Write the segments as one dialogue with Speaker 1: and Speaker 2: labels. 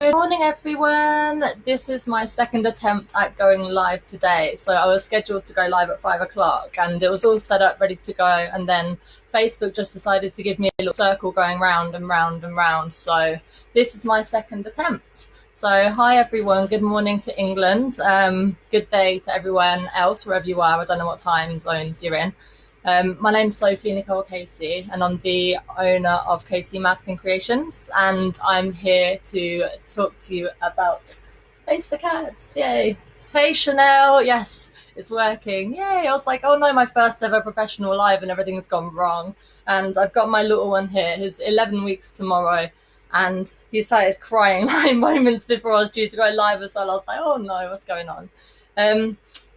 Speaker 1: Good morning, everyone. This is my second attempt at going live today. So I was scheduled to go live at 5 o'clock and it was all set up, ready to go. And then Facebook just decided to give me a little circle going round and round and round. So this is my second attempt. So hi, everyone. Good morning to England. Good day to everyone else, wherever you are. I don't know what time zones you're in. My name's Sophie Nicole Casey, and I'm the owner of Casey Marketing Creations, and I'm here to talk to you about Facebook ads. Yay! Hey Chanel, yes, it's working. Yay! I was like, oh no, my first ever professional live, and everything's gone wrong. And I've got my little one here. He's 11 weeks tomorrow, and he started crying like moments before I was due to go live as well. I was like, oh no, what's going on?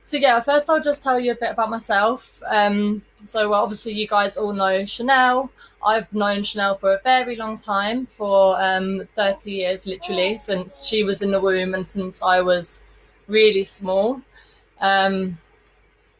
Speaker 1: So yeah, first I'll just tell you a bit about myself. So obviously you guys all know Chanel. I've known Chanel for a very long time, for 30 years literally, since she was in the womb and since I was really small. Um,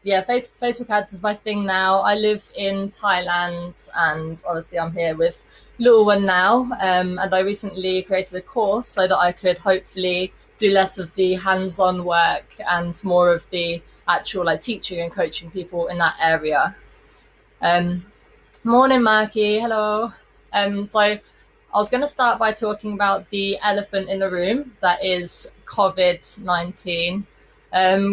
Speaker 1: yeah, Facebook ads is my thing now. I live in Thailand and obviously I'm here with little one now. And I recently created a course so that I could hopefully do less of the hands-on work and more of the actual like teaching and coaching people in that area. Um, Morning, Marky. Hello. So I was going to start by talking about the elephant in the room, that is COVID-19,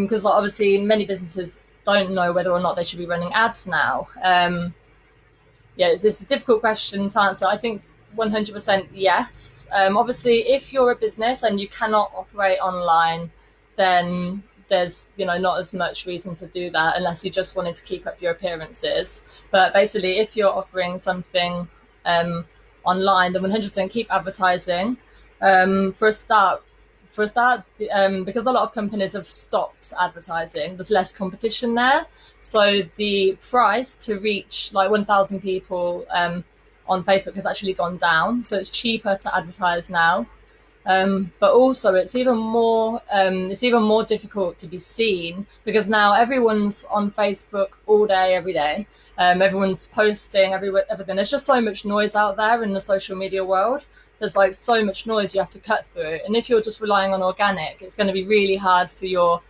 Speaker 1: because obviously many businesses don't know whether or not they should be running ads now. Yeah, it's a difficult question to answer. I think 100% yes. Obviously, if you're a business and you cannot operate online, then there's not as much reason to do that unless you just wanted to keep up your appearances. But basically, if you're offering something online, then 100% keep advertising. For a start, because a lot of companies have stopped advertising, there's less competition there. So the price to reach like 1,000 people on Facebook has actually gone down. So it's cheaper to advertise now. But also it's even more difficult to be seen because now everyone's on Facebook all day, every day. Everyone's posting everything. There's just so much noise out there in the social media world. There's like so much noise you have to cut through. And if you're just relying on organic, it's going to be really hard for your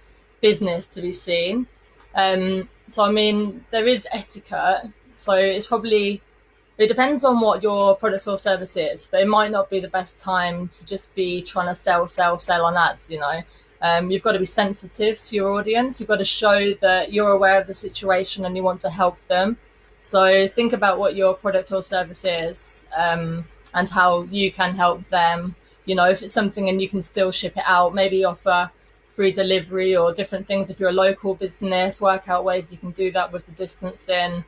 Speaker 1: business to be seen. So I mean, there is etiquette. So it depends on what your product or service is, but it might not be the best time to just be trying to sell on ads. You've got to be sensitive to your audience. You've got to show that you're aware of the situation and you want to help them. So think about what your product or service is, and how you can help them. If it's something and you can still ship it out, maybe offer free delivery or different things. If you're a local business, work out ways you can do that with the distancing.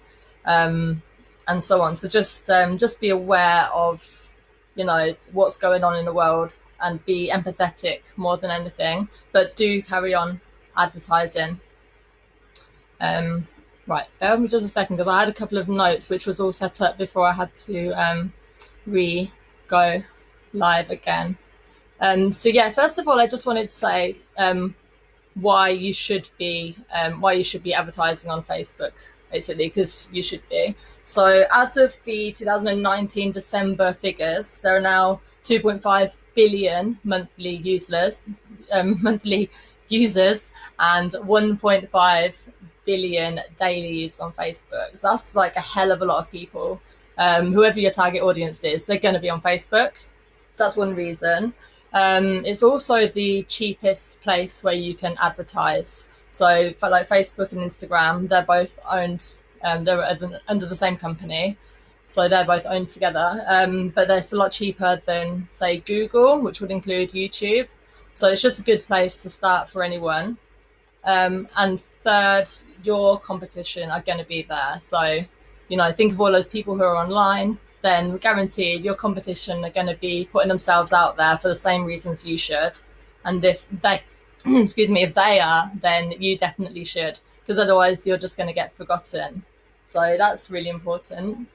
Speaker 1: And so on. So just be aware of, what's going on in the world and be empathetic more than anything, but do carry on advertising. Right, bear with me just a second because I had a couple of notes which was all set up before I had to go live again. So yeah, first of all, I just wanted to say why you should be advertising on Facebook, basically, because you should be. So as of the 2019 December figures, there are now 2.5 billion monthly users and 1.5 billion dailies on Facebook. So that's like a hell of a lot of people. Whoever your target audience is, they're going to be on Facebook. So that's one reason. It's also the cheapest place where you can advertise. So for like Facebook and Instagram, they're both owned, they're under the same company. So they're both owned together, but they're a lot cheaper than, say, Google, which would include YouTube. So it's just a good place to start for anyone. And third, your competition are going to be there. So, think of all those people who are online, then guaranteed your competition are going to be putting themselves out there for the same reasons you should. And if they, if they are, then you definitely should, because otherwise you're just going to get forgotten. So that's really important.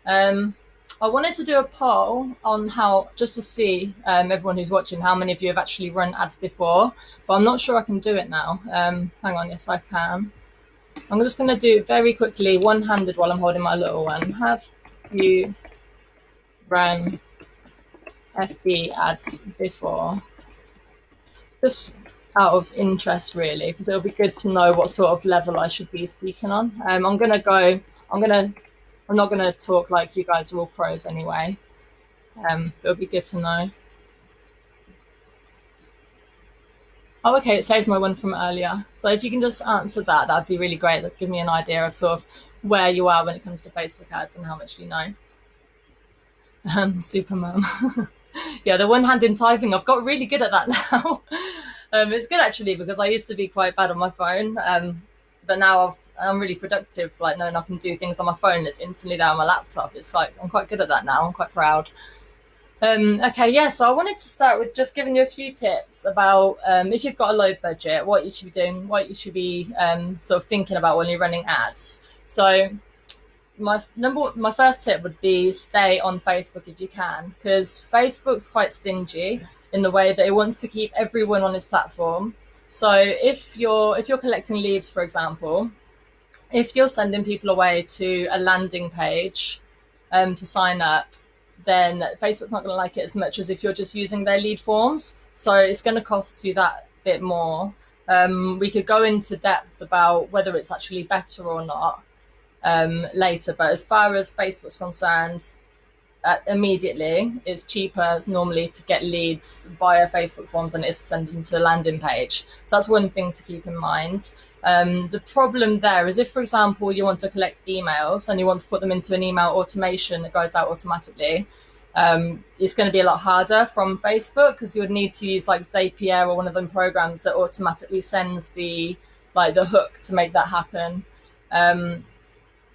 Speaker 1: I wanted to do a poll on how, just to see everyone who's watching, how many of you have actually run ads before, but I'm not sure I can do it now. Hang on, yes, I can. I'm just going to do it very quickly, one-handed while I'm holding my little one. Have you run FB ads before? Just out of interest, really, because it'll be good to know what sort of level I should be speaking on. I'm not gonna talk like you guys are all pros anyway. It'll be good to know. Oh, okay, it saved my one from earlier. So if you can just answer that, that'd be really great. That'd give me an idea of sort of where you are when it comes to Facebook ads and how much you know. Super mum. Yeah, the one-handed typing, I've got really good at that now. It's good actually because I used to be quite bad on my phone, but now I'm really productive. Like knowing I can do things on my phone that's instantly there on my laptop. It's like I'm quite good at that now. I'm quite proud. Okay, yeah, so I wanted to start with just giving you a few tips about if you've got a low budget, what you should be doing, what you should be sort of thinking about when you're running ads. So my first tip would be stay on Facebook if you can, because Facebook's quite stingy in the way that it wants to keep everyone on its platform. So if you're collecting leads, for example, if you're sending people away to a landing page to sign up, then Facebook's not going to like it as much as if you're just using their lead forms. So it's going to cost you that bit more. We could go into depth about whether it's actually better or not later, but as far as Facebook's concerned, immediately it's cheaper normally to get leads via Facebook forms than it is to send them to a landing page. So that's one thing to keep in mind. The problem there is if, for example, you want to collect emails and you want to put them into an email automation that goes out automatically, it's going to be a lot harder from Facebook because you would need to use like Zapier or one of them programs that automatically sends the hook to make that happen.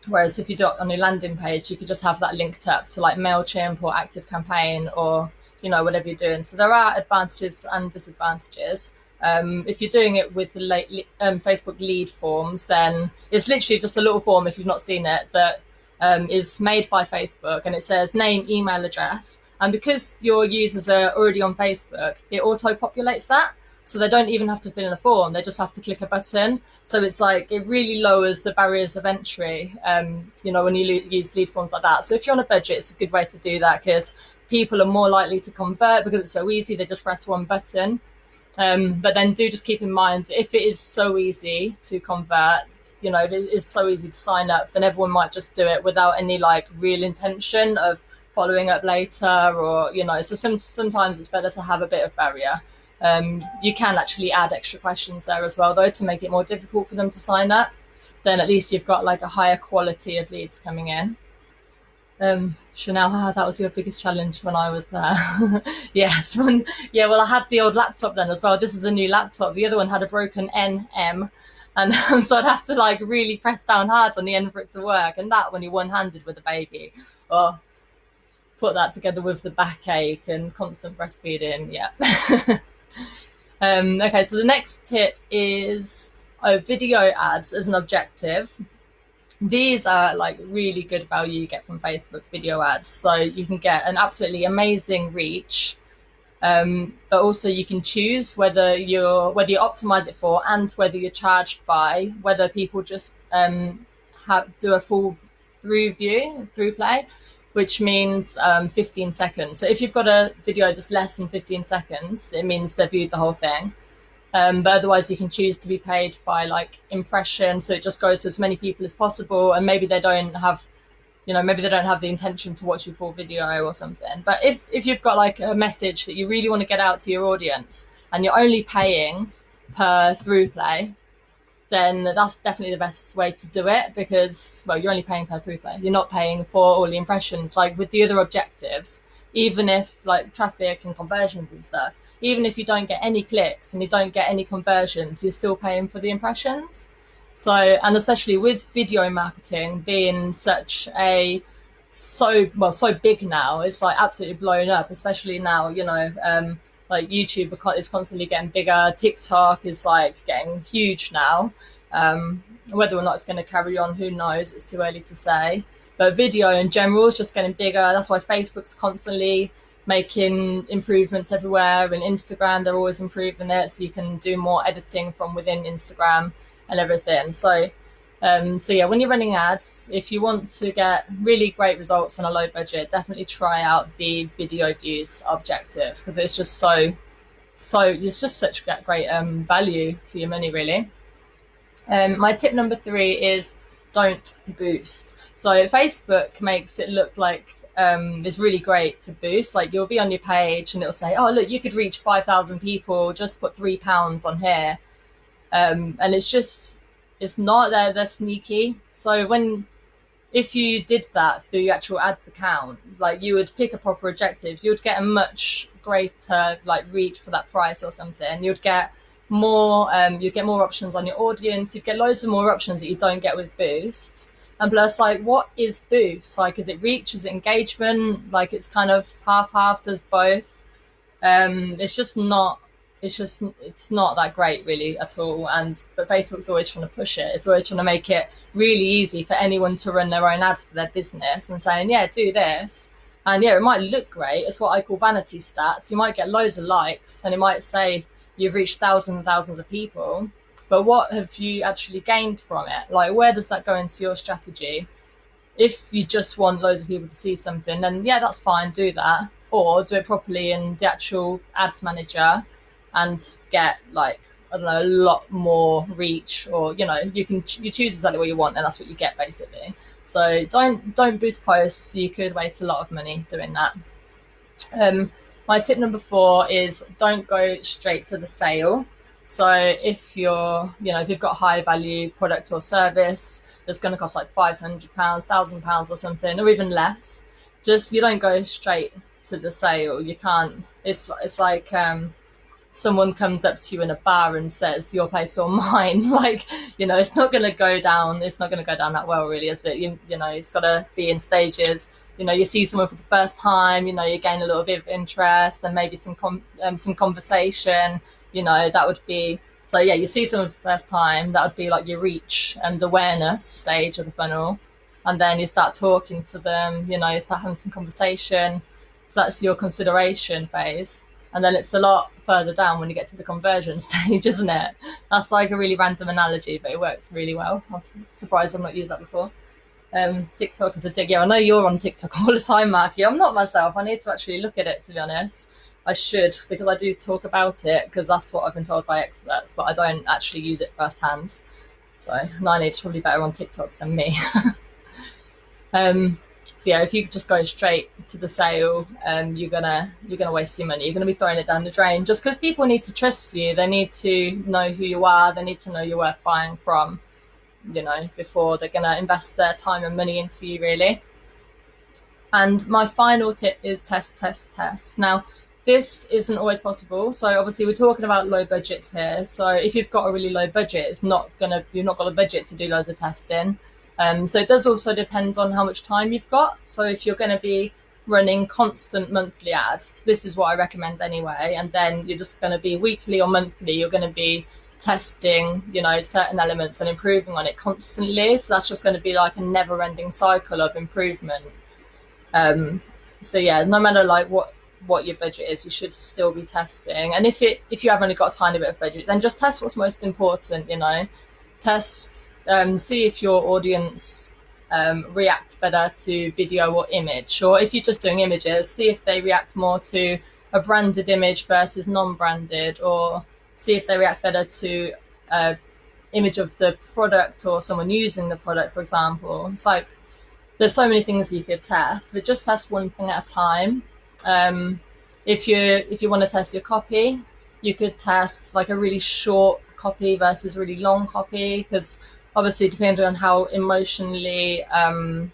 Speaker 1: Whereas if you do it on your landing page, you could just have that linked up to like MailChimp or ActiveCampaign or, whatever you're doing. So there are advantages and disadvantages. If you're doing it with the Facebook lead forms, then it's literally just a little form, if you've not seen it, that is made by Facebook, and it says name, email address. And because your users are already on Facebook, it auto-populates that. So they don't even have to fill in a form, they just have to click a button. So it's like, it really lowers the barriers of entry, when you use lead forms like that. So if you're on a budget, it's a good way to do that because people are more likely to convert because it's so easy, they just press one button. But then do just keep in mind that if it is so easy to convert, if it is so easy to sign up, then everyone might just do it without any like real intention of following up later or, so sometimes it's better to have a bit of barrier. You can actually add extra questions there as well, though, to make it more difficult for them to sign up. Then at least you've got like a higher quality of leads coming in. Chanel, that was your biggest challenge when I was there. Yes. Well, I had the old laptop then as well. This is a new laptop. The other one had a broken NM. And so I'd have to like really press down hard on the end for it to work. And that when you're one-handed with a baby, or put that together with the backache and constant breastfeeding. Yeah. Okay, so the next tip is video ads as an objective. These are like really good value you get from Facebook video ads. So you can get an absolutely amazing reach, but also you can choose whether you optimize it for and whether you're charged by, whether people just do a full through play, which means 15 seconds. So if you've got a video that's less than 15 seconds, it means they've viewed the whole thing. But otherwise you can choose to be paid by like impression, so it just goes to as many people as possible, and maybe they don't have the intention to watch your full video or something. But if you've got like a message that you really want to get out to your audience and you're only paying per through play, then that's definitely the best way to do it, because, well, you're only paying per through play. You're not paying for all the impressions. Like with the other objectives, even if like traffic and conversions and stuff, even if you don't get any clicks and you don't get any conversions, you're still paying for the impressions. So, and especially with video marketing being so big now, it's like absolutely blown up, especially now, like YouTube is constantly getting bigger. TikTok is like getting huge now. Whether or not it's going to carry on, who knows? It's too early to say. But video in general is just getting bigger. That's why Facebook's constantly making improvements everywhere. And Instagram, they're always improving it, so you can do more editing from within Instagram and everything. So So yeah, when you're running ads, if you want to get really great results on a low budget, definitely try out the video views objective, because it's just it's just such great value for your money, really. My tip number 3 is don't boost. So Facebook makes it look like it's really great to boost. Like, you'll be on your page and it'll say, oh look, you could reach 5,000 people, just put £3 on here. And it's not. They're sneaky. So if you did that through your actual ads account, like, you would pick a proper objective, you would get a much greater like reach for that price or something. You'd get more options on your audience. You'd get loads of more options that you don't get with boosts. And plus, like, what is boost? Like, is it reach? Is it engagement? Like, it's kind of half, does both. It's not that great really at all. But Facebook's always trying to push it. It's always trying to make it really easy for anyone to run their own ads for their business and saying, yeah, do this. And yeah, it might look great. It's what I call vanity stats. You might get loads of likes and it might say you've reached thousands and thousands of people, but what have you actually gained from it? Like, where does that go into your strategy? If you just want loads of people to see something, then yeah, that's fine, do that. Or do it properly in the actual ads manager and get, like, I don't know, a lot more reach, or you choose exactly what you want and that's what you get, basically. So don't boost posts. You could waste a lot of money doing that. My tip number 4 is don't go straight to the sale. So if you've got a high value product or service that's going to cost like £500, £1,000 or something, or even less, you don't go straight to the sale. You can't. It's like someone comes up to you in a bar and says, your place or mine. Like, it's not going to go down that well, really, is it? It's got to be in stages. You see someone for the first time, you gain a little bit of interest and maybe some conversation, that would be. So yeah, you see someone for the first time, that would be like your reach and awareness stage of the funnel. And then you start talking to them, you start having some conversation. So that's your consideration phase. And then it's a lot further down when you get to the conversion stage, isn't it? That's like a really random analogy, but it works really well. I'm surprised I've not used that before. TikTok is a dig. Yeah, I know you're on TikTok all the time, Marky. I'm not myself. I need to actually look at it, to be honest. I should, because I do talk about it, because that's what I've been told by experts, but I don't actually use it firsthand. So Nine's probably better on TikTok than me. So yeah, if you just go straight to the sale, you're gonna waste your money. You're gonna be throwing it down the drain, just because people need to trust you. They need to know who you are. They need to know you're worth buying from, before they're gonna invest their time and money into you, really. And my final tip is test. Now, this isn't always possible. So obviously we're talking about low budgets here. So if you've got a really low budget, you've not got the budget to do loads of testing. So it does also depend on how much time you've got. So if you're going to be running constant monthly ads, this is what I recommend anyway. And then you're just going to be weekly or monthly, you're going to be testing, certain elements and improving on it constantly. So that's just going to be like a never-ending cycle of improvement. So yeah, no matter like what your budget is, you should still be testing. And if you have only got a tiny bit of budget, then just test what's most important. Test, see if your audience react better to video or image, or if you're just doing images, see if they react more to a branded image versus non-branded, or see if they react better to image of the product or someone using the product, for example. It's like there's so many things you could test, but just test one thing at a time. If you want to test your copy, you could test like a really short copy versus really long copy, because obviously depending on how emotionally can't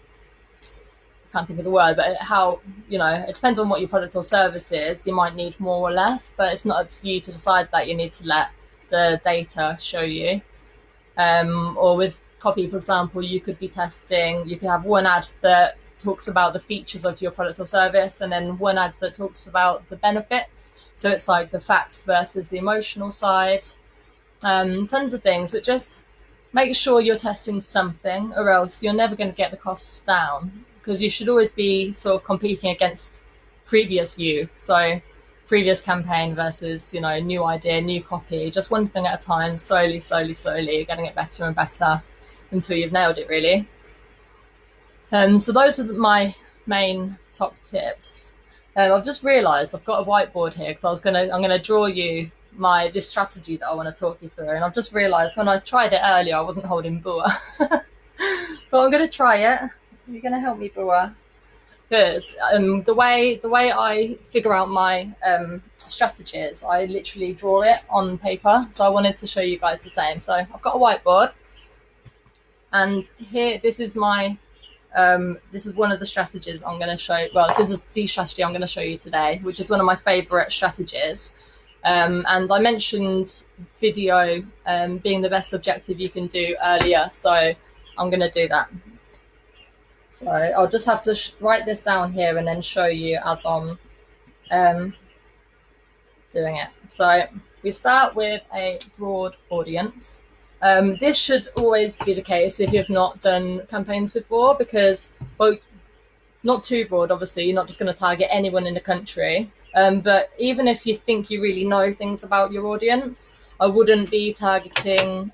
Speaker 1: think of the word, but how it depends on what your product or service is. You might need more or less, but it's not up to you to decide that. You need to let the data show you. Or with copy, for example, you could have one ad that talks about the features of your product or service, and then one ad that talks about the benefits. So it's like the facts versus the emotional side. Tons of things, but just make sure you're testing something, or else you're never going to get the costs down, because you should always be sort of competing against previous you. So previous campaign versus new idea, new copy, just one thing at a time, slowly, getting it better and better. until you've nailed it, really. So those are my main top tips. I've just realised I've got a whiteboard here because I'm gonna draw you this strategy that I want to talk you through, and I've just realised when I tried it earlier I wasn't holding Bua, but I'm gonna try it. You're gonna help me, Bua, because the way I figure out my strategies, I literally draw it on paper. So I wanted to show you guys the same. So I've got a whiteboard, and here this is my this is one of the strategies I'm going to show. Well, this is the strategy I'm going to show you today, which is one of my favorite strategies. And I mentioned video being the best objective you can do earlier, so I'm going to do that. So I'll just have to write this down here and then show you as I'm doing it. So we start with a broad audience. This should always be the case if you've not done campaigns before, because, well, not too broad, obviously. You're not just going to target anyone in the country. But even if you think you really know things about your audience, I wouldn't be targeting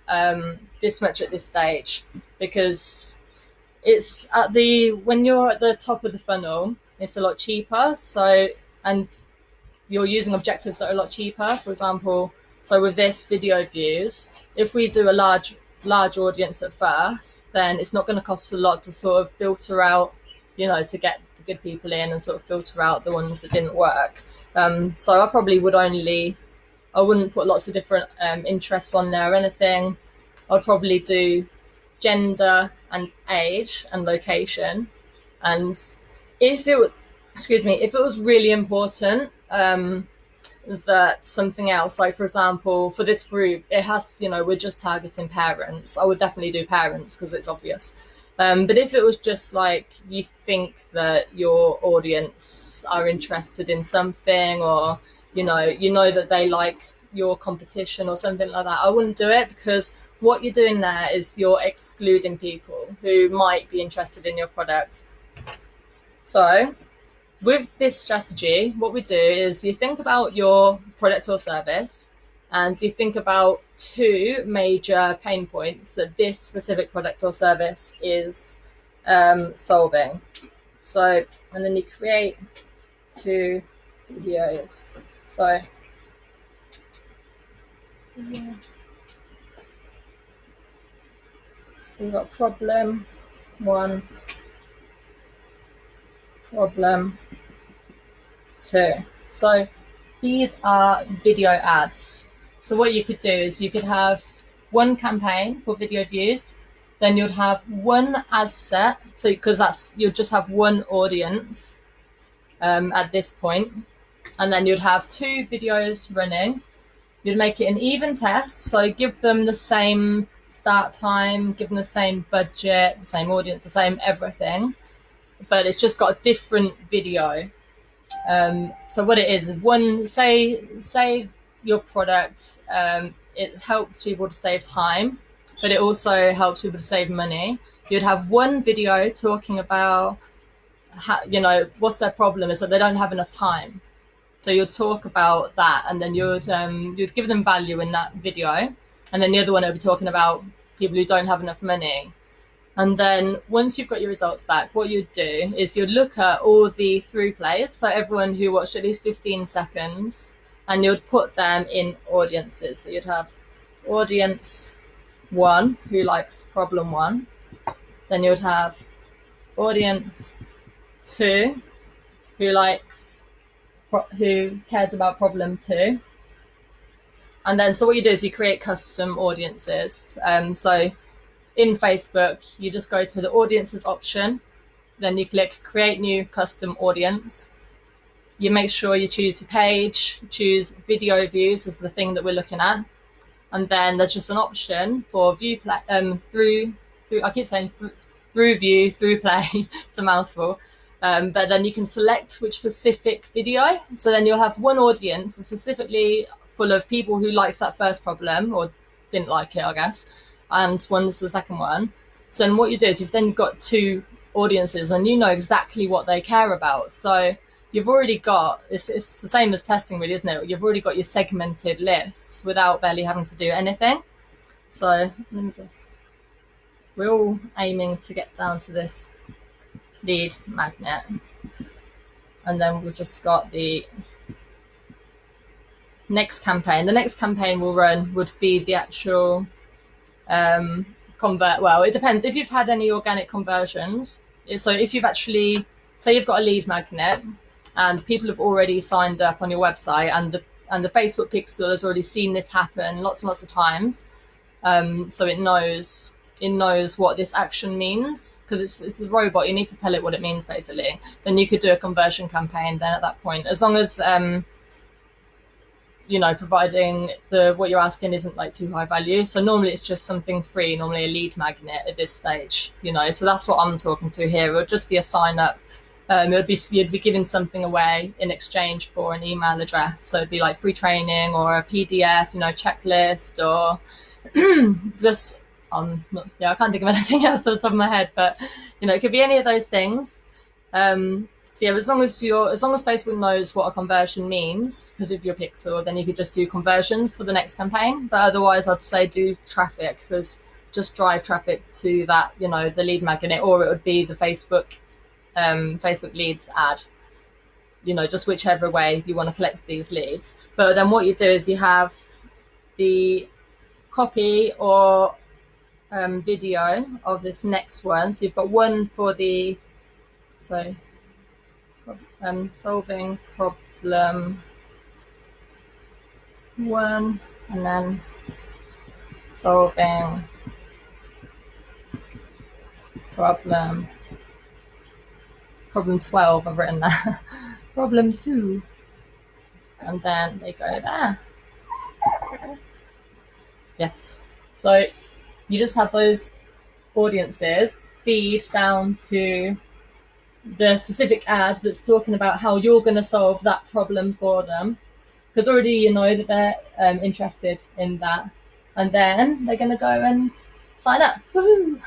Speaker 1: this much at this stage, because it's when you're at the top of the funnel, it's a lot cheaper. So, and you're using objectives that are a lot cheaper. For example, so with this, video views, if we do a large audience at first, then it's not going to cost a lot to sort of filter out, to get the good people in and sort of filter out the ones that didn't work. So I probably I wouldn't put lots of different interests on there or anything. I'd probably do gender and age and location. And if it was really important, that something else, like for example, for this group, it has, we're just targeting parents, I would definitely do parents because it's obvious. But if it was just like you think that your audience are interested in something, or you know that they like your competition or something like that, I wouldn't do it, because what you're doing there is you're excluding people who might be interested in your product. So with this strategy, what we do is you think about your product or service, and you think about two major pain points that this specific product or service is solving. So, and then you create 2 videos. So, yeah. So you've got problem 1, problem 2. So these are video ads. So what you could do is you could have one campaign for video views, then you'd have one ad set. So because you'll just have one audience at this point, and then you'd have 2 videos running. You'd make it an even test, so give them the same start time, give them the same budget, the same audience, the same everything, but it's just got a different video. So what it is one, say your product, it helps people to save time, but it also helps people to save money. You'd have one video talking about what's their problem is that they don't have enough time. So you'll talk about that, and then you'd give them value in that video, and then the other one will be talking about people who don't have enough money. And then once you've got your results back, what you'd do is you'd look at all the through plays, so everyone who watched at least 15 seconds, and you'd put them in audiences. So you'd have audience 1 who likes problem 1, then you'd have audience 2 who cares about problem 2. And then so what you do is you create custom audiences. So in Facebook, you just go to the audiences option, then you click create new custom audience. You make sure you choose your page, choose video views as the thing that we're looking at. And then there's just an option for view play, through I keep saying through view, through play, it's a mouthful. But then you can select which specific video. So then you'll have one audience specifically full of people who liked that first problem or didn't like it, I guess, and one's the second one. So then what you do is you've then got 2 audiences, and you know exactly what they care about. So you've already got, it's the same as testing really, isn't it? You've already got your segmented lists without barely having to do anything. So let me just, we're all aiming to get down to this lead magnet, and then we've just got the next campaign. The next campaign we'll run would be the actual well, it depends if you've had any organic conversions. So if you've actually, say you've got a lead magnet and people have already signed up on your website, and the Facebook pixel has already seen this happen lots and lots of times, so it knows what this action means, because it's a robot. You need to tell it what it means, basically. Then you could do a conversion campaign then at that point, as long as providing what you're asking isn't like too high value. So normally it's just something free, normally a lead magnet at this stage, so that's what I'm talking to here. It would just be a sign up. You'd be giving something away in exchange for an email address. So it'd be like free training or a PDF, checklist, or just I can't think of anything else off the top of my head, but it could be any of those things. So yeah, as long as Facebook knows what a conversion means because of your pixel, then you could just do conversions for the next campaign. But otherwise, I'd say do traffic, because just drive traffic to that, the lead magnet, or it would be the Facebook leads ad. Just whichever way you want to collect these leads. But then what you do is you have the copy or video of this next one. So you've got one for the solving problem 1, and then solving problem 12, I've written that. Problem 2, and then they go there. Yes, so you just have those audiences feed down to the specific ad that's talking about how you're going to solve that problem for them, because already you know that they're interested in that, and then they're going to go and sign up. Woohoo!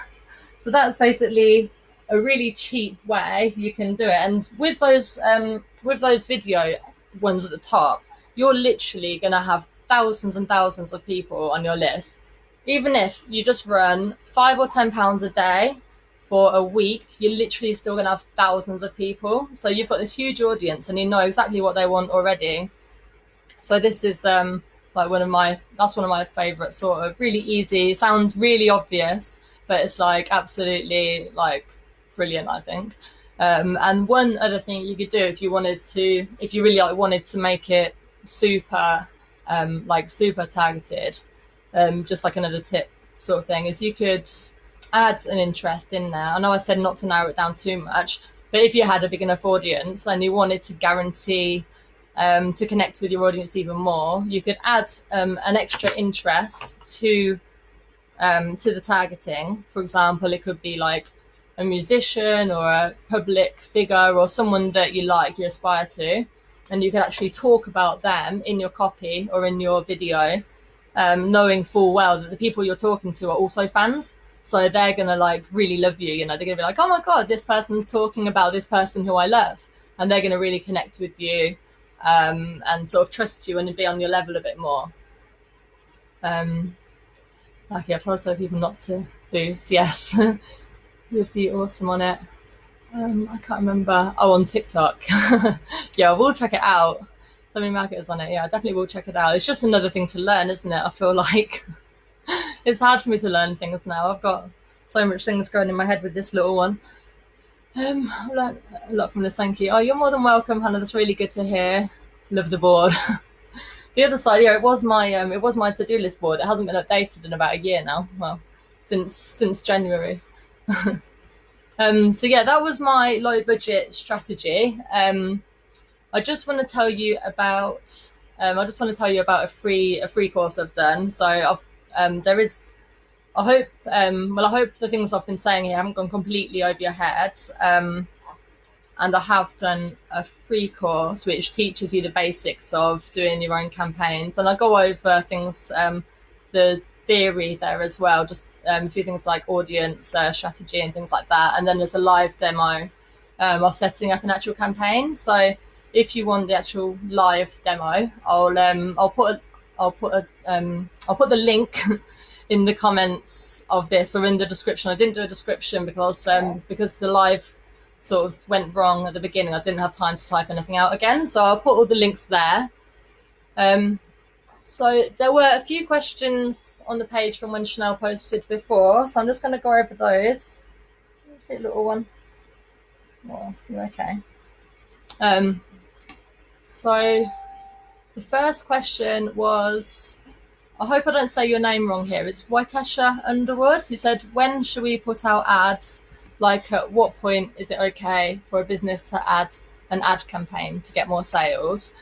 Speaker 1: So that's basically a really cheap way you can do it. And with those video ones at the top, you're literally going to have thousands and thousands of people on your list. Even if you just run £5 or £10 a day for a week, you're literally still going to have thousands of people. So you've got this huge audience and you know exactly what they want already. So this is one of my favorite, sort of really easy, sounds really obvious, but it's like absolutely like brilliant, I think. And one other thing you could do if you really wanted to make it super targeted, just like another tip sort of thing, is you could add an interest in there. I know I said not to narrow it down too much, but if you had a big enough audience and you wanted to guarantee to connect with your audience even more, you could add an extra interest to the targeting. For example, it could be like a musician or a public figure or someone that you aspire to, and you could actually talk about them in your copy or in your video, knowing full well that the people you're talking to are also fans. So they're going to really love you. They're going to be like, oh my God, this person's talking about this person who I love. And they're going to really connect with you and sort of trust you and be on your level a bit more. I've told some people not to boost. Yes, you'd be awesome on it. I can't remember. Oh, on TikTok. Yeah, we'll check it out. So many marketers on it. Yeah, I definitely will check it out. It's just another thing to learn, isn't it? I feel like it's hard for me to learn things now. I've got so much things going in my head with this little one. I've learned a lot from this. Thank you. Oh, you're more than welcome, Hannah. That's really good to hear. Love the board. The other side, yeah, it was my to-do list board. It hasn't been updated in about a year now. Well, since January. So yeah, that was my low budget strategy. I just want to tell you about a free course I've done. So I hope the things I've been saying here haven't gone completely over your head. And I have done a free course which teaches you the basics of doing your own campaigns. And I go over things, the theory there as well, just a few things like audience strategy and things like that. And then there's a live demo of setting up an actual campaign. So if you want the actual live demo, I'll put the link in the comments of this or in the description. I didn't do a description because the live sort of went wrong at the beginning. I didn't have time to type anything out again, so I'll put all the links there. So there were a few questions on the page from when Chanel posted before, so I'm just going to go over those. See a little one. Oh, you're okay. So the first question was, I hope I don't say your name wrong here. It's Waitesha Underwood. He said, when should we put out ads? Like, at what point is it okay for a business to add an ad campaign to get more sales?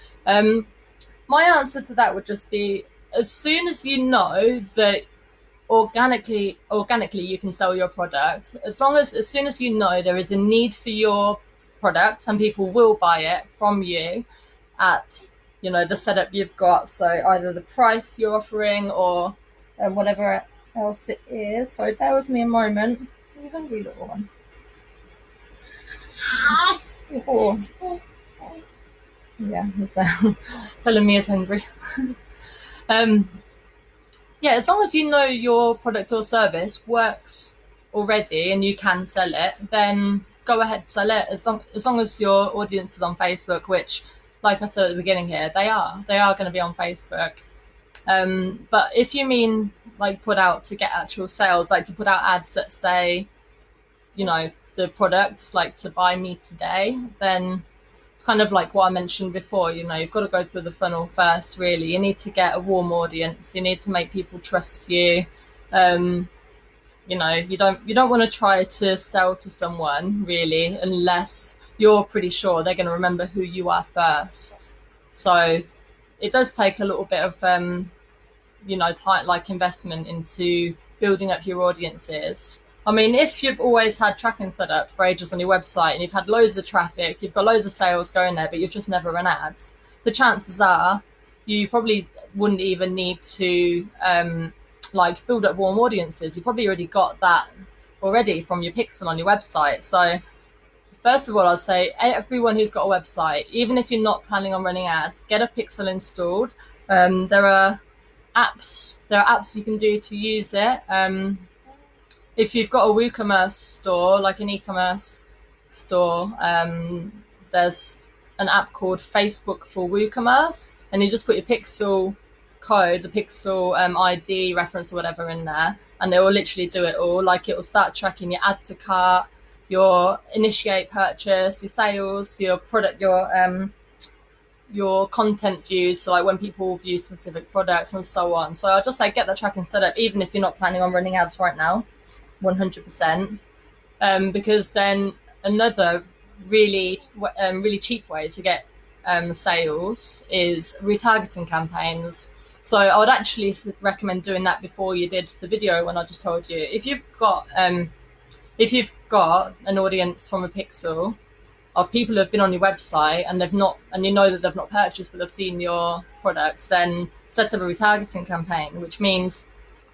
Speaker 1: My answer to that would just be, as soon as you know that organically you can sell your product, as soon as you know there is a need for your product and people will buy it from you at, you know, the setup you've got, so either the price you're offering or whatever else it is. So bear with me a moment. Are you hungry, little one? Oh. Yeah, he's telling me he's hungry. Yeah, as long as you know your product or service works already and you can sell it, then go ahead, sell it. As long as your audience is on Facebook, which, like I said at the beginning here, they are going to be on Facebook. But if you mean like put out to get actual sales, like to put out ads that say, you know, the products, like to buy me today, then it's kind of like what I mentioned before. You know, you've got to go through the funnel first, really. You need to get a warm audience. You need to make people trust you. You know, you don't want to try to sell to someone, really, unless you're pretty sure they're going to remember who you are first. So it does take a little bit of, you know, like investment into building up your audiences. I mean, if you've always had tracking set up for ages on your website and you've had loads of traffic, you've got loads of sales going there, but you've just never run ads, the chances are you probably wouldn't even need to like build up warm audiences. You probably already got that already from your pixel on your website. So first of all, I'll say everyone who's got a website, even if you're not planning on running ads, get a pixel installed. There are apps you can do to use it. If you've got a WooCommerce store, like an e-commerce store, there's an app called Facebook for WooCommerce, and you just put your pixel code, the pixel ID reference or whatever in there, and it will literally do it all. Like, it will start tracking your add to cart, your initiate purchase, your sales, your product, your content views, so like when people view specific products and so on. So I'll just like get the tracking set up, even if you're not planning on running ads right now. 100%, because then another really cheap way to get sales is retargeting campaigns. So I would actually recommend doing that before you did the video when I just told you. If you've got an audience from a pixel of people who have been on your website and you know that they've not purchased but they've seen your products, then set up a retargeting campaign, which means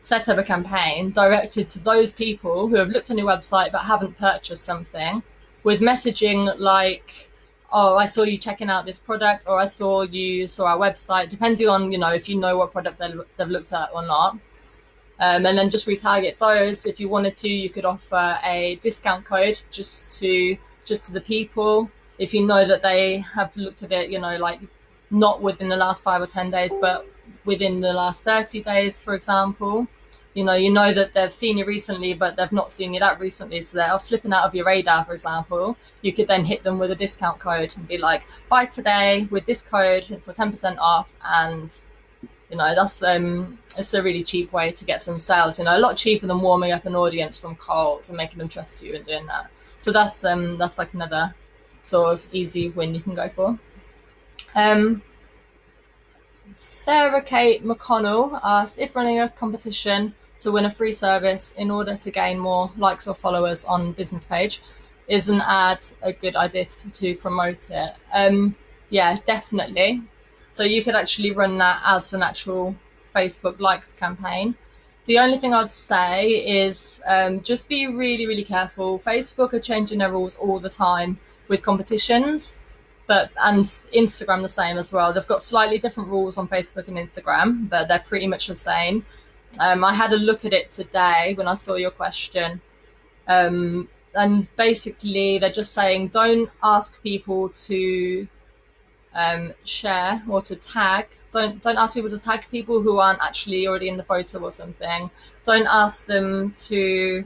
Speaker 1: set up a campaign directed to those people who have looked on your website but haven't purchased something, with messaging like, oh, I saw you checking out this product, or I saw you saw our website, depending on, you know, if you know what product they've looked at or not. And then just retarget those. If you wanted to, you could offer a discount code just to the people. If you know that they have looked at it, you know, like not within the last 5 or 10 days, but within the last 30 days, for example, you know that they've seen you recently, but they've not seen you that recently, so they're slipping out of your radar, for example. You could then hit them with a discount code and be like, buy today with this code for 10% off. And, you know, that's it's a really cheap way to get some sales, you know, a lot cheaper than warming up an audience from cold and making them trust you and doing that. So that's like another sort of easy win you can go for. Sarah Kate McConnell asked if running a competition to win a free service in order to gain more likes or followers on business page, is an ad a good idea to promote it? Yeah, definitely. So you could actually run that as an actual Facebook likes campaign. The only thing I'd say is just be really, really careful. Facebook are changing their rules all the time with competitions. And Instagram the same as well. They've got slightly different rules on Facebook and Instagram, but they're pretty much the same. I had a look at it today when I saw your question. And basically, they're just saying don't ask people to share or to tag. Don't ask people to tag people who aren't actually already in the photo or something. Don't ask them to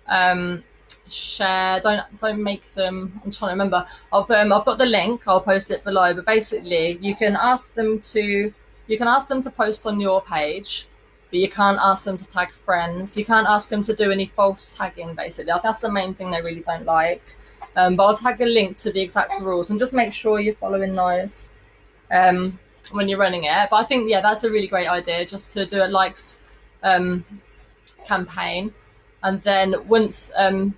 Speaker 1: um, share. Don't make them. I'm trying to remember. I've got the link. I'll post it below. But basically, you can ask them to post on your page, but you can't ask them to tag friends. You can't ask them to do any false tagging. Basically, that's the main thing they really don't like. But I'll tag a link to the exact rules and just make sure you're following those when you're running it. But I think, yeah, that's a really great idea, just to do a likes campaign. And then once, in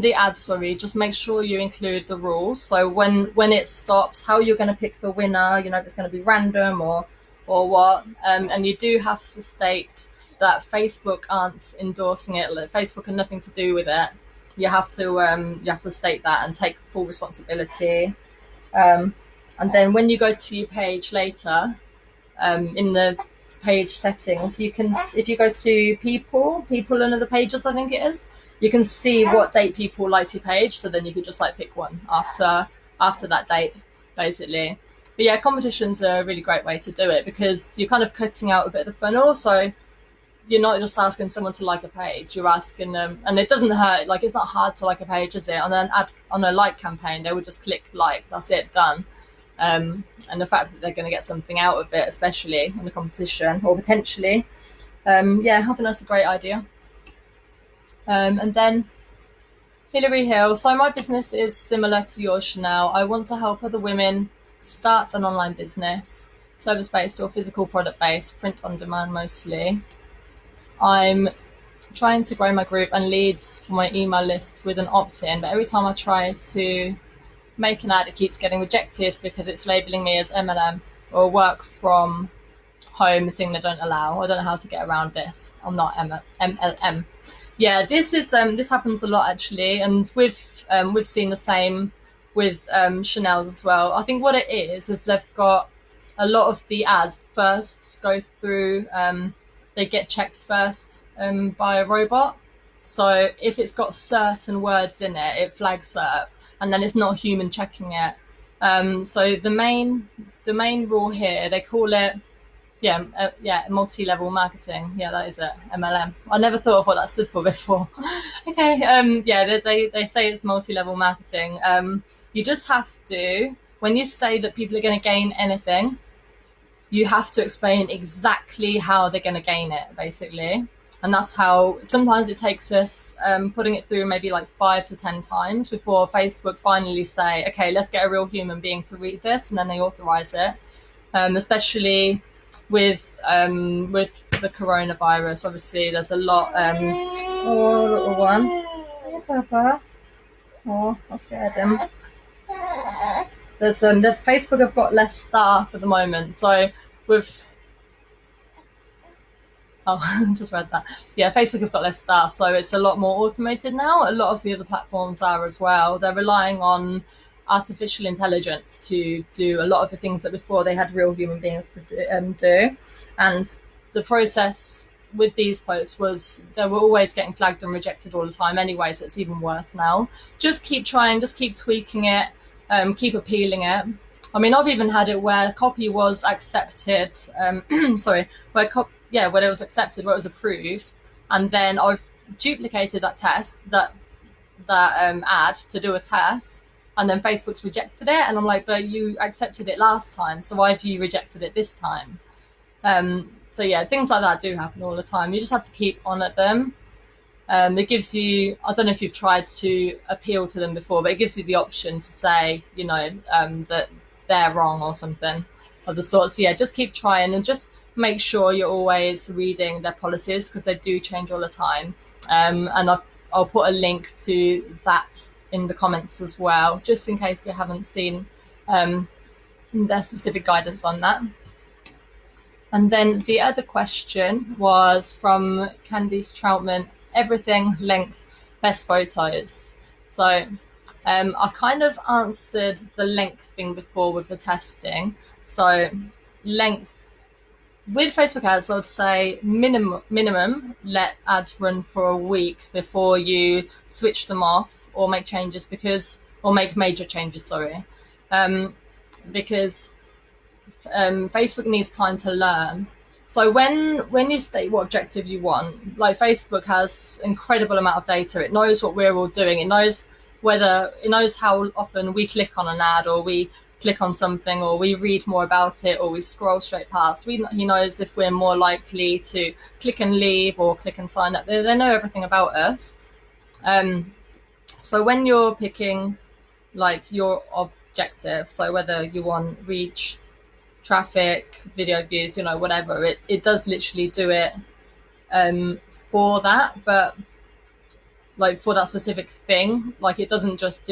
Speaker 1: the ad, sorry, just make sure you include the rules. So when it stops, how you're going to pick the winner, if it's going to be random or what. And you do have to state that Facebook aren't endorsing it. Facebook had nothing to do with it. You have to state that and take full responsibility. And then when you go to your page later, in the page settings, you can, if you go to people under the pages, I think it is, you can see what date people liked your page. So then you can just pick one after that date, basically. But yeah, competitions are a really great way to do it because you're kind of cutting out a bit of the funnel. So you're not just asking someone to like a page, you're asking them, and it doesn't hurt, it's not hard to like a page, is it? On a like campaign, they would just click like, that's it, done. And the fact that they're going to get something out of it, especially in a competition or potentially, I think that's a great idea. And then Hilary Hill. So my business is similar to yours, Chanel. I want to help other women start an online business, service-based or physical product-based, print on demand mostly. I'm trying to grow my group and leads for my email list with an opt-in, but every time I try to make an ad, it keeps getting rejected because it's labeling me as MLM or work from home, thing they don't allow. I don't know how to get around this. I'm not MLM. Yeah, this happens a lot actually, and we've seen the same with Chanel's as well. I think what it is they've got a lot of the ads first go through. They get checked first by a robot. So if it's got certain words in it, it flags up, and then it's not a human checking it. So the main rule here, they call it multi-level marketing. Yeah, that is it, MLM. I never thought of what that stood for before. Okay, they say it's multi-level marketing. You just have to, when you say that people are going to gain anything, you have to explain exactly how they're going to gain it, basically. And that's how sometimes it takes us putting it through maybe 5 to 10 times before Facebook finally say, okay, let's get a real human being to read this, and then they authorize it. Especially with the coronavirus, obviously there's a lot. Oh, little one. Hey, Papa. Oh, I scared him. There's the Facebook have got less staff at the moment, so with just read that. Yeah, Facebook have got less staff, so it's a lot more automated now. A lot of the other platforms are as well. They're relying on artificial intelligence to do a lot of the things that before they had real human beings to do. And the process with these posts was they were always getting flagged and rejected all the time anyway, so it's even worse now. Just keep trying, just keep tweaking it, keep appealing it. I mean, I've even had it where copy was accepted, where it was accepted, where it was approved, and then I've duplicated that ad to do a test, and then Facebook's rejected it, and I'm like, but you accepted it last time, so why have you rejected it this time? So yeah, things like that do happen all the time. You just have to keep on at them. It gives you, I don't know if you've tried to appeal to them before, but it gives you the option to say, that they're wrong or something of the sort. So yeah, just keep trying and just make sure you're always reading their policies because they do change all the time. And I'll put a link to that in the comments as well, just in case you haven't seen their specific guidance on that. And then the other question was from Candice Troutman, everything, length, best photos. So I kind of answered the length thing before with the testing. So length, With Facebook ads, I'd say minimum let ads run for a week before you switch them off or make changes, or make major changes, sorry. Um, because Facebook needs time to learn. So when you state what objective you want, like Facebook has incredible amount of data. It knows what we're all doing. It knows how often we click on an ad, or we click on something, or we read more about it, or we scroll straight past. He knows if we're more likely to click and leave or click and sign up. They know everything about us. So when you're picking like your objective, so whether you want reach, traffic, video views, whatever, it does literally do it for that. But like for that specific thing, like it doesn't just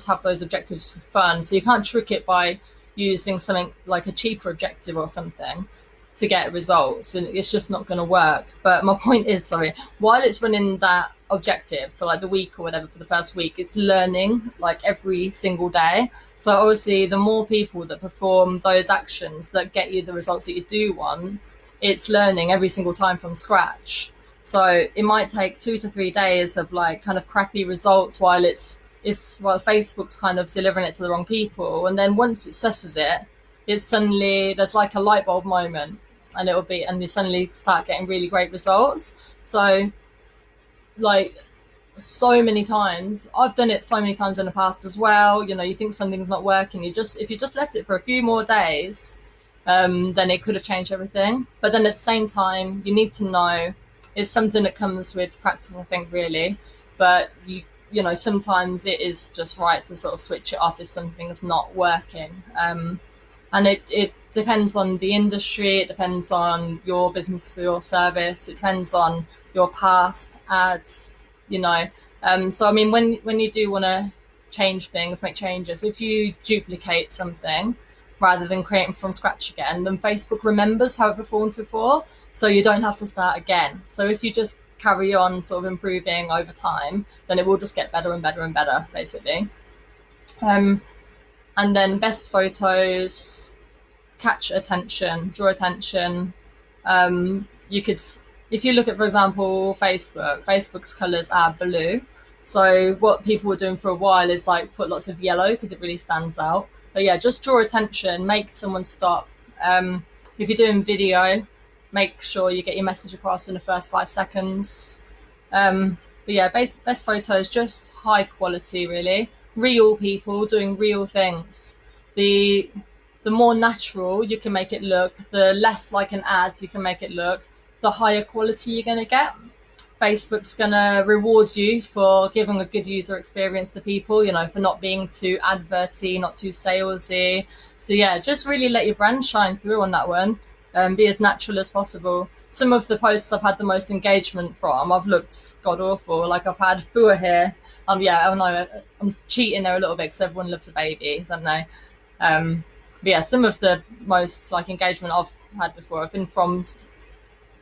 Speaker 1: have those objectives for fun. So you can't trick it by using something like a cheaper objective or something to get results, and it's just not going to work. But my point is, sorry, while it's running that objective for like the week or whatever, for the first week, it's learning like every single day. So obviously the more people that perform those actions that get you the results that you do want, it's learning every single time from scratch. So it might take 2 to 3 days of like kind of crappy results while Facebook's kind of delivering it to the wrong people, and then once it assesses it, it's suddenly there's like a light bulb moment, and you suddenly start getting really great results. So like so many times, I've done it so many times in the past as well. You think something's not working, if you just left it for a few more days, then it could have changed everything. But then at the same time, you need to know it's something that comes with practice, I think, really. But sometimes it is just right to sort of switch it off if something's not working. And it depends on the industry, it depends on your business or your service, it depends on your past ads, So I mean, when you do want to change things, make changes, if you duplicate something rather than creating from scratch again, then Facebook remembers how it performed before, so you don't have to start again. So if you just carry on sort of improving over time, then it will just get better and better and better, basically. And then best photos, catch attention, draw attention. If you look at, for example, Facebook's colors are blue. So what people were doing for a while is like put lots of yellow because it really stands out. But yeah, just draw attention, make someone stop. If you're doing video, make sure you get your message across in the first 5 seconds. But yeah, best photos, just high quality, really. Real people doing real things. The more natural you can make it look, the less like an ad you can make it look, the higher quality you're going to get. Facebook's going to reward you for giving a good user experience to people, for not being too adverty, not too salesy. So yeah, just really let your brand shine through on that one. Be as natural as possible. Some of the posts I've had the most engagement from, I've looked god awful. Like I've had Bua here. Yeah, I know I'm cheating there a little bit because everyone loves a baby, don't they? But yeah, some of the most like engagement I've had before have been from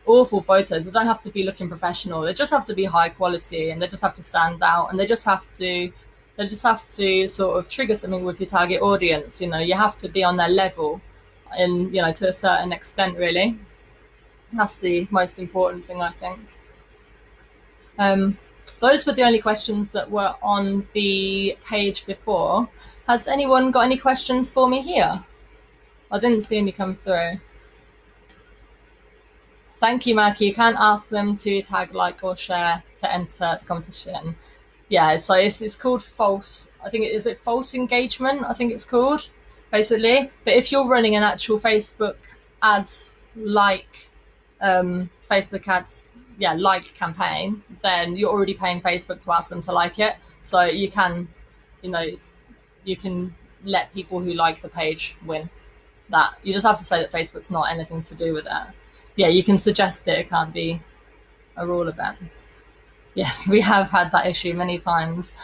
Speaker 1: awful photos. They don't have to be looking professional. They just have to be high quality, and they just have to stand out, and they just have to sort of trigger something with your target audience. You have to be on their level, and to a certain extent, really. That's the most important thing, I think. Those were the only questions that were on the page before. Has anyone got any questions for me here? I didn't see any come through. Thank you, Maggie. You can't ask them to tag, like, or share to enter the competition. Yeah, so it's called false. Is it false engagement? I think it's called, basically. But if you're running an actual Facebook ads like campaign, then you're already paying Facebook to ask them to like it. So you can let people who like the page win that. You just have to say that Facebook's not anything to do with that. Yeah, you can suggest it. It can't be a rule of it. Yes, we have had that issue many times.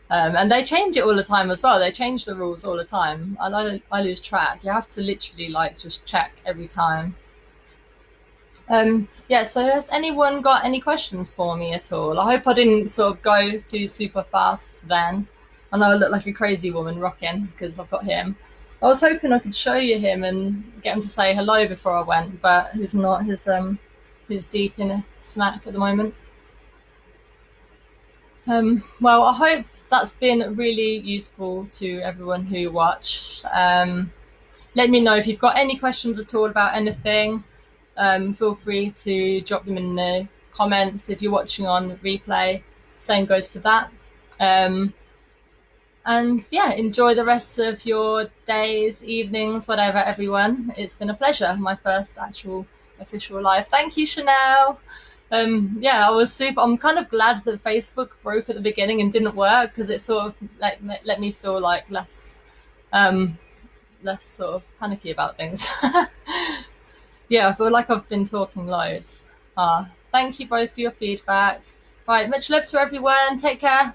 Speaker 1: And they change it all the time as well. They change the rules all the time. I lose track. You have to literally just check every time. Yeah, so has anyone got any questions for me at all? I hope I didn't sort of go too super fast then. I know I look like a crazy woman rocking because I've got him. I was hoping I could show you him and get him to say hello before I went, but he's not. He's deep in a snack at the moment. Well, I hope that's been really useful to everyone who watched. Let me know if you've got any questions at all about anything. Feel free to drop them in the comments. If you're watching on replay, same goes for that. And yeah, enjoy the rest of your days, evenings, whatever, everyone. It's been a pleasure. My first actual official live. Thank you, Chanel. Yeah, I was super. I'm kind of glad that Facebook broke at the beginning and didn't work, because it sort of like let me feel like um, less sort of panicky about things. Yeah, I feel like I've been talking loads. Thank you both for your feedback. Right, much love to everyone. Take care.